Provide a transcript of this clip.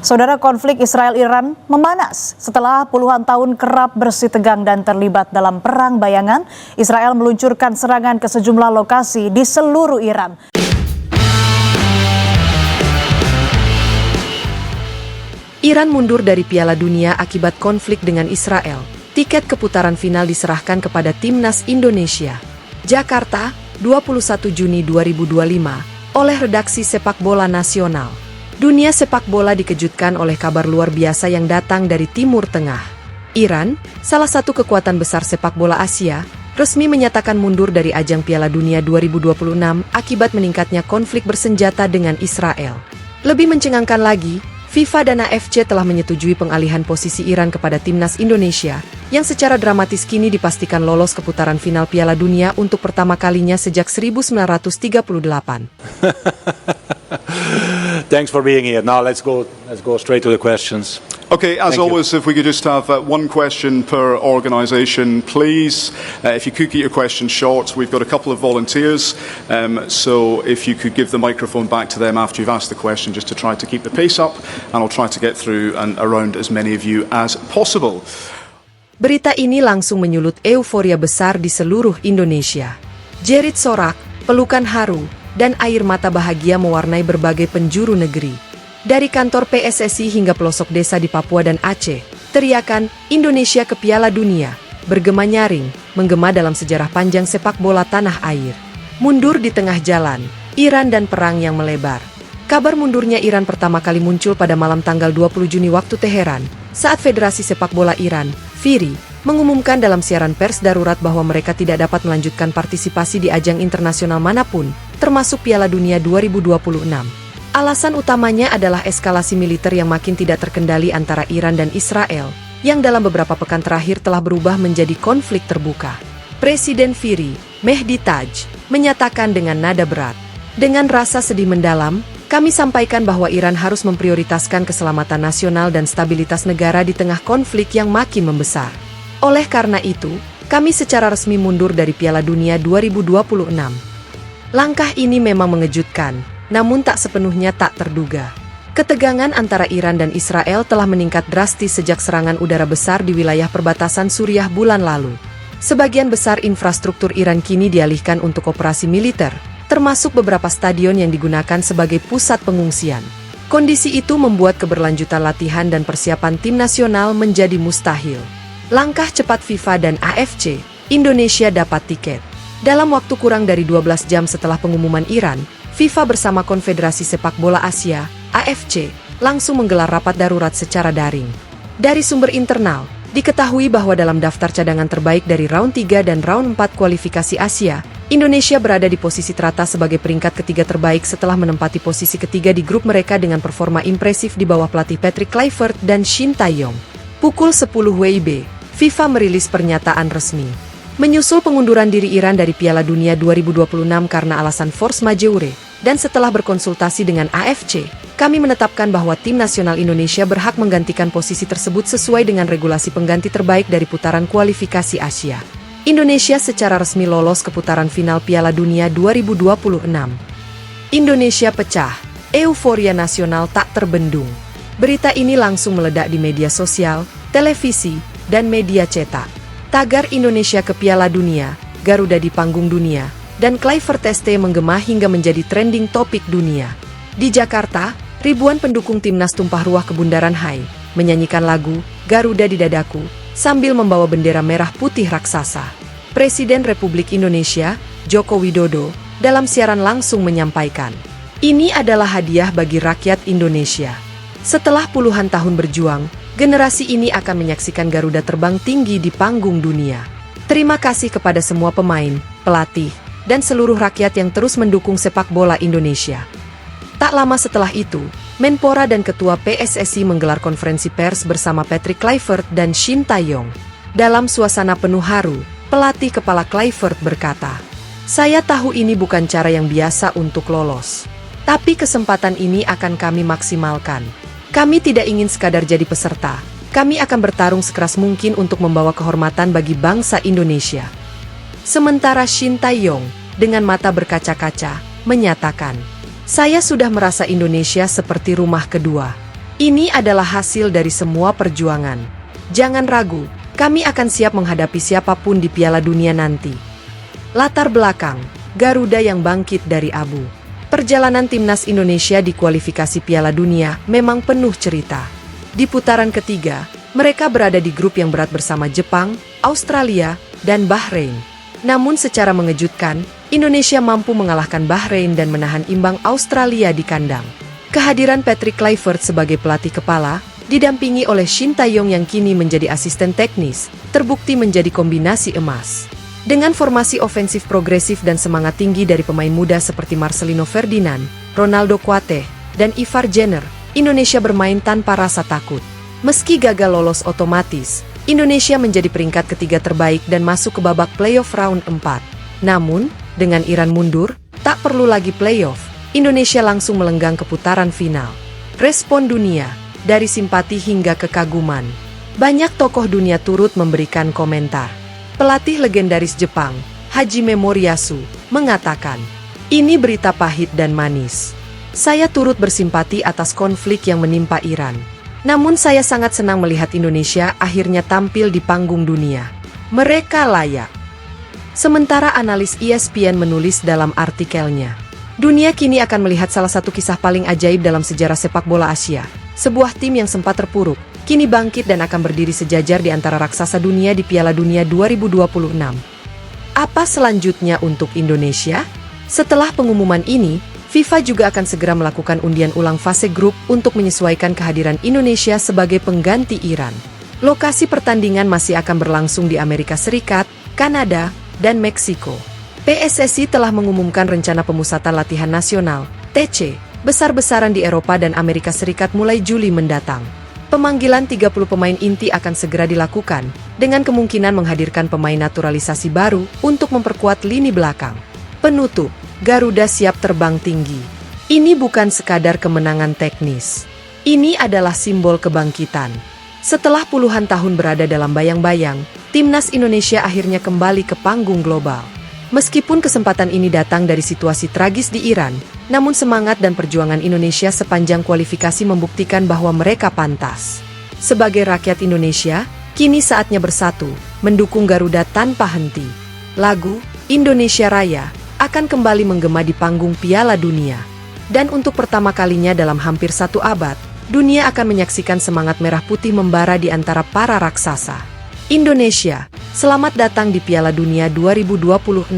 Saudara, konflik Israel-Iran memanas. Setelah puluhan tahun kerap bersitegang dan terlibat dalam perang bayangan, Israel meluncurkan serangan ke sejumlah lokasi di seluruh Iran. Iran mundur dari Piala Dunia akibat konflik dengan Israel. Tiket ke putaran final diserahkan kepada Timnas Indonesia. Jakarta, 21 Juni 2025, oleh Redaksi Sepak Bola Nasional. Dunia sepak bola dikejutkan oleh kabar luar biasa yang datang dari Timur Tengah. Iran, salah satu kekuatan besar sepak bola Asia, resmi menyatakan mundur dari ajang Piala Dunia 2026 akibat meningkatnya konflik bersenjata dengan Israel. Lebih mencengangkan lagi, FIFA dan AFC telah menyetujui pengalihan posisi Iran kepada Timnas Indonesia, yang secara dramatis kini dipastikan lolos ke putaran final Piala Dunia untuk pertama kalinya sejak 1938. Thanks for being here. Now let's go straight to the questions. Okay, as always, if we could just have one question per organisation, please. If you could keep your questions short, we've got a couple of volunteers, so if you could give the microphone back to them after you've asked the question, just to try to keep the pace up, and I'll try to get through and around as many of you as possible. Berita ini langsung menyulut euforia besar di seluruh Indonesia. Jerit sorak, pelukan haru, dan air mata bahagia mewarnai berbagai penjuru negeri. Dari kantor PSSI hingga pelosok desa di Papua dan Aceh, teriakan Indonesia ke Piala Dunia bergema nyaring, menggema dalam sejarah panjang sepak bola tanah air. Mundur di tengah jalan, Iran dan perang yang melebar. Kabar mundurnya Iran pertama kali muncul pada malam tanggal 20 Juni waktu Teheran, saat Federasi Sepak Bola Iran, FIRI, mengumumkan dalam siaran pers darurat bahwa mereka tidak dapat melanjutkan partisipasi di ajang internasional manapun, termasuk Piala Dunia 2026. Alasan utamanya adalah eskalasi militer yang makin tidak terkendali antara Iran dan Israel, yang dalam beberapa pekan terakhir telah berubah menjadi konflik terbuka. Presiden FIRI, Mehdi Taj, menyatakan dengan nada berat, "Dengan rasa sedih mendalam, kami sampaikan bahwa Iran harus memprioritaskan keselamatan nasional dan stabilitas negara di tengah konflik yang makin membesar. Oleh karena itu, kami secara resmi mundur dari Piala Dunia 2026. Langkah ini memang mengejutkan, namun tak sepenuhnya tak terduga. Ketegangan antara Iran dan Israel telah meningkat drastis sejak serangan udara besar di wilayah perbatasan Suriah bulan lalu. Sebagian besar infrastruktur Iran kini dialihkan untuk operasi militer, termasuk beberapa stadion yang digunakan sebagai pusat pengungsian. Kondisi itu membuat keberlanjutan latihan dan persiapan tim nasional menjadi mustahil. Langkah cepat FIFA dan AFC, Indonesia dapat tiket. Dalam waktu kurang dari 12 jam setelah pengumuman Iran, FIFA bersama Konfederasi Sepak Bola Asia, AFC, langsung menggelar rapat darurat secara daring. Dari sumber internal, diketahui bahwa dalam daftar cadangan terbaik dari round 3 dan round 4 kualifikasi Asia, Indonesia berada di posisi teratas sebagai peringkat ketiga terbaik setelah menempati posisi ketiga di grup mereka dengan performa impresif di bawah pelatih Patrick Kluivert dan Shin Tae-yong. Pukul 10 WIB, FIFA merilis pernyataan resmi. Menyusul pengunduran diri Iran dari Piala Dunia 2026 karena alasan force majeure, dan setelah berkonsultasi dengan AFC, kami menetapkan bahwa tim nasional Indonesia berhak menggantikan posisi tersebut sesuai dengan regulasi pengganti terbaik dari putaran kualifikasi Asia. Indonesia secara resmi lolos ke putaran final Piala Dunia 2026. Indonesia pecah, euforia nasional tak terbendung. Berita ini langsung meledak di media sosial, televisi, dan media cetak. Tagar Indonesia ke Piala Dunia, Garuda di panggung dunia, dan Kluivert ST menggema hingga menjadi trending topik dunia. Di Jakarta, ribuan pendukung timnas tumpah ruah ke Bundaran HI, menyanyikan lagu Garuda di Dadaku, sambil membawa bendera merah putih raksasa. Presiden Republik Indonesia, Joko Widodo, dalam siaran langsung menyampaikan, "Ini adalah hadiah bagi rakyat Indonesia. Setelah puluhan tahun berjuang, generasi ini akan menyaksikan Garuda terbang tinggi di panggung dunia. Terima kasih kepada semua pemain, pelatih, dan seluruh rakyat yang terus mendukung sepak bola Indonesia." Tak lama setelah itu, Menpora dan Ketua PSSI menggelar konferensi pers bersama Patrick Kluivert dan Shin Tae-yong. Dalam suasana penuh haru, pelatih kepala Kluivert berkata, "Saya tahu ini bukan cara yang biasa untuk lolos. Tapi kesempatan ini akan kami maksimalkan. Kami tidak ingin sekadar jadi peserta. Kami akan bertarung sekeras mungkin untuk membawa kehormatan bagi bangsa Indonesia." Sementara Shin Tae-yong, dengan mata berkaca-kaca, menyatakan, "Saya sudah merasa Indonesia seperti rumah kedua. Ini adalah hasil dari semua perjuangan. Jangan ragu, kami akan siap menghadapi siapapun di Piala Dunia nanti. Latar belakang, Garuda yang bangkit dari abu. Perjalanan timnas Indonesia di kualifikasi Piala Dunia memang penuh cerita. Di putaran ketiga, mereka berada di grup yang berat bersama Jepang, Australia, dan Bahrain. Namun secara mengejutkan, Indonesia mampu mengalahkan Bahrain dan menahan imbang Australia di kandang. Kehadiran Patrick Kluivert sebagai pelatih kepala, didampingi oleh Shin Tae-yong yang kini menjadi asisten teknis, terbukti menjadi kombinasi emas. Dengan formasi ofensif progresif dan semangat tinggi dari pemain muda seperti Marcelino Ferdinand, Ronaldo Kuateh, dan Ivar Jenner, Indonesia bermain tanpa rasa takut. Meski gagal lolos otomatis, Indonesia menjadi peringkat ketiga terbaik dan masuk ke babak playoff round 4. Namun, dengan Iran mundur, tak perlu lagi playoff, Indonesia langsung melenggang ke putaran final. Respon dunia, dari simpati hingga kekaguman. Banyak tokoh dunia turut memberikan komentar. Pelatih legendaris Jepang, Hajime Moriyasu, mengatakan, "Ini berita pahit dan manis. Saya turut bersimpati atas konflik yang menimpa Iran. Namun saya sangat senang melihat Indonesia akhirnya tampil di panggung dunia. Mereka layak." Sementara analis ESPN menulis dalam artikelnya, "Dunia kini akan melihat salah satu kisah paling ajaib dalam sejarah sepak bola Asia. Sebuah tim yang sempat terpuruk, kini bangkit dan akan berdiri sejajar di antara raksasa dunia di Piala Dunia 2026. Apa selanjutnya untuk Indonesia? Setelah pengumuman ini, FIFA juga akan segera melakukan undian ulang fase grup untuk menyesuaikan kehadiran Indonesia sebagai pengganti Iran. Lokasi pertandingan masih akan berlangsung di Amerika Serikat, Kanada, dan Meksiko. PSSI telah mengumumkan rencana pemusatan latihan nasional, TC, besar-besaran di Eropa dan Amerika Serikat mulai Juli mendatang. Pemanggilan 30 pemain inti akan segera dilakukan, dengan kemungkinan menghadirkan pemain naturalisasi baru untuk memperkuat lini belakang. Penutup, Garuda siap terbang tinggi. Ini bukan sekadar kemenangan teknis. Ini adalah simbol kebangkitan. Setelah puluhan tahun berada dalam bayang-bayang, timnas Indonesia akhirnya kembali ke panggung global. Meskipun kesempatan ini datang dari situasi tragis di Iran, namun semangat dan perjuangan Indonesia sepanjang kualifikasi membuktikan bahwa mereka pantas. Sebagai rakyat Indonesia, kini saatnya bersatu, mendukung Garuda tanpa henti. Lagu Indonesia Raya akan kembali menggema di panggung Piala Dunia. Dan untuk pertama kalinya dalam hampir 1 abad, dunia akan menyaksikan semangat merah putih membara di antara para raksasa. Indonesia, selamat datang di Piala Dunia 2026.